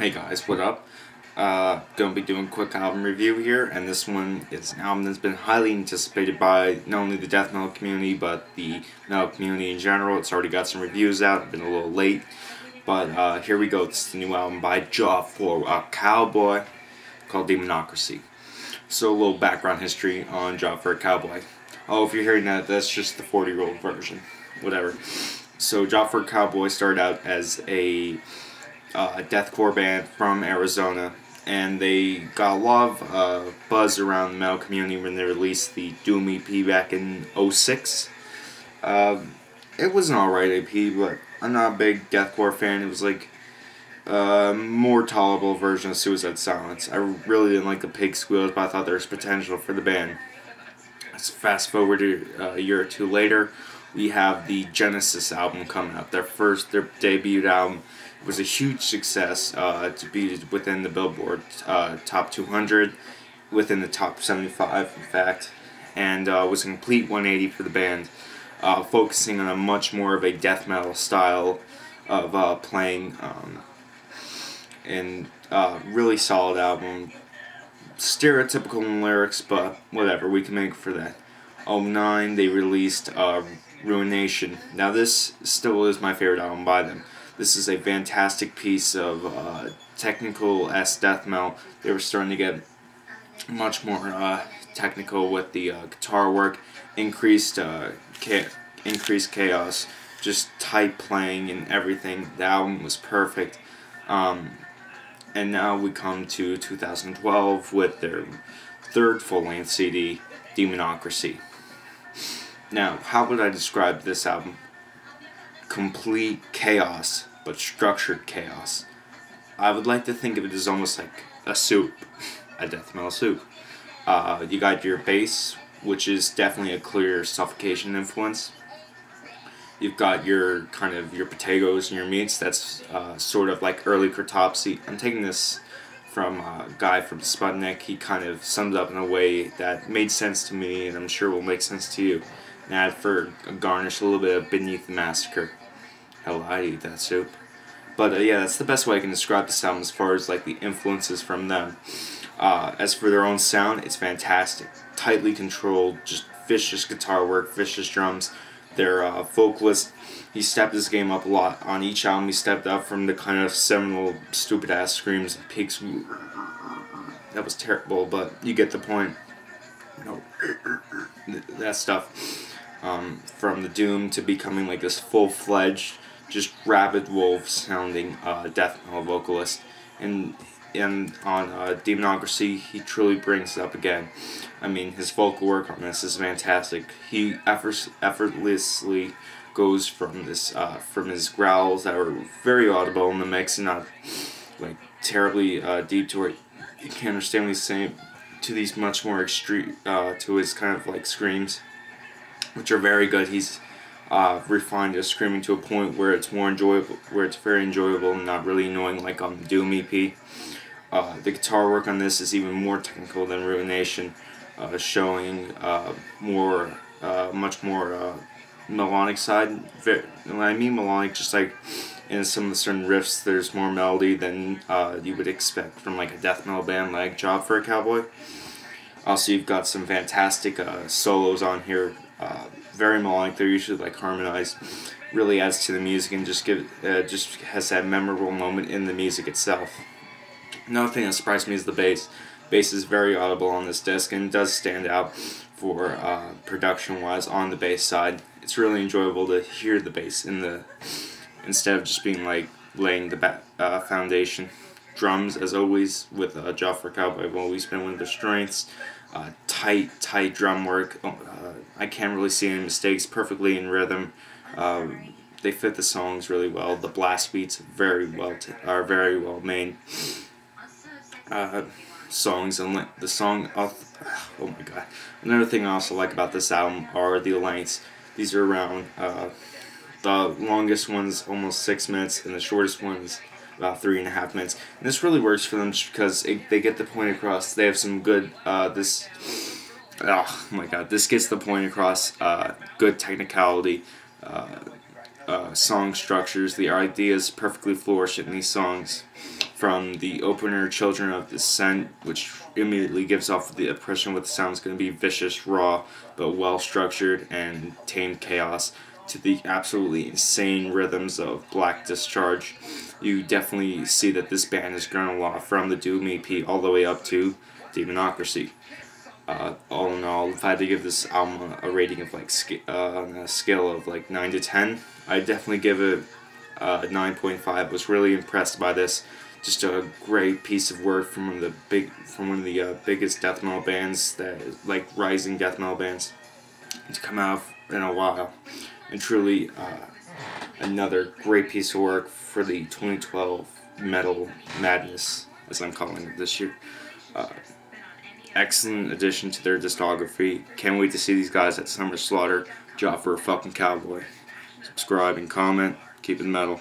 Hey guys, what up? Gonna be doing a quick album review here, and this one is an album that's been highly anticipated by not only the death metal community, but the metal community in general. It's already got some reviews out, been a little late, but here we go. This is the new album by Cowboy called Demonocracy. So a little background history on Cowboy. Oh, if you're hearing that, that's just the 40-year-old version. Whatever. So Cowboy started out as a deathcore band from Arizona, and they got a lot of buzz around the metal community when they released the Doom EP back in '06. It was an alright EP, but I'm not a big deathcore fan. It was like a more tolerable version of Suicide Silence. I really didn't like the pig squeals, but I thought there was potential for the band. Let's fast forward to a year or two later. We have the Genesis album coming out. Their debut album was a huge success to be within the Billboard top 200, within the top 75 in fact, and was a complete 180 for the band, focusing on a much more of a death metal style of playing, and really solid album. Stereotypical in lyrics, but whatever, we can make for that. '09 they released Ruination. Now this still is my favorite album by them. This is a fantastic piece of technical-esque death metal. They were starting to get much more technical with the guitar work, increased chaos, just tight playing and everything. The album was perfect. And now we come to 2012 with their third full-length CD, Demonocracy. Now, how would I describe this album? Complete chaos, but structured chaos. I would like to think of it as almost like a soup, a death metal soup. You got your bass, which is definitely a clear Suffocation influence. You've got your potatoes and your meats. That's sort of like early Cryptopsy. I'm taking this from a guy from Sputnik. He kind of summed it up in a way that made sense to me, and I'm sure will make sense to you. And add for a garnish a little bit of Beneath the Massacre. Hell, I'd eat that soup. But yeah, that's the best way I can describe this album as far as like the influences from them. As for their own sound, it's fantastic. Tightly controlled, just vicious guitar work, vicious drums. Their vocalist, he stepped his game up a lot. On each album he stepped up from the kind of seminal stupid ass screams and peaks. That was terrible, but you get the point. No, that stuff. From the Doom to becoming like this full-fledged, just rabid wolf sounding death metal vocalist. And on Demonocracy, he truly brings it up again. I mean, his vocal work on this is fantastic. He effortlessly goes from this from his growls that were very audible in the mix and not like terribly deep to where you can't understand what he's saying, to these much more extreme to his kind of like screams, which are very good. He's refined his screaming to a point where it's more enjoyable, where it's very enjoyable and not really annoying like on the Doom EP. The guitar work on this is even more technical than Ruination, showing much more melodic side. When I mean melodic, just like in some of the certain riffs, there's more melody than you would expect from like a death metal band like Job for a Cowboy. Also, you've got some fantastic solos on here. Very melodic. They're usually like harmonized. Really adds to the music and just has that memorable moment in the music itself. Another thing that surprised me is the bass. Bass is very audible on this disc and does stand out for production-wise on the bass side. It's really enjoyable to hear the bass instead of just being like laying the foundation. Drums, as always, with Job for Cowboy have always been one of their strengths. Tight drum work. I can't really see any mistakes. Perfectly in rhythm. They fit the songs really well. The blast beats are very well made. Songs and the song. Oh my god! Another thing I also like about this album are the lengths. These are around the longest one's almost 6 minutes, and the shortest one's about 3.5 minutes. And this really works for them just because they get the point across. They have some good this. Oh my god! This gets the point across. Good technicality. Song structures. The ideas perfectly flourish in these songs. from the opener Children of Descent, which immediately gives off the impression what the sound's going to be vicious, raw, but well structured and tamed chaos, to the absolutely insane rhythms of Black Discharge. You definitely see that this band has grown a lot from the Doom EP all the way up to Demonocracy. All in all, if I had to give this album a rating of like on a scale of like 9 to 10, I'd definitely give it 9.5. Was really impressed by this. Just a great piece of work from one of the biggest death metal bands, that like rising death metal bands to come out in a while, and truly another great piece of work for the 2012 metal madness, as I'm calling it this year. Excellent addition to their discography. Can't wait to see these guys at Summer Slaughter. Job for a fucking cowboy. Subscribe and comment. Keep it metal.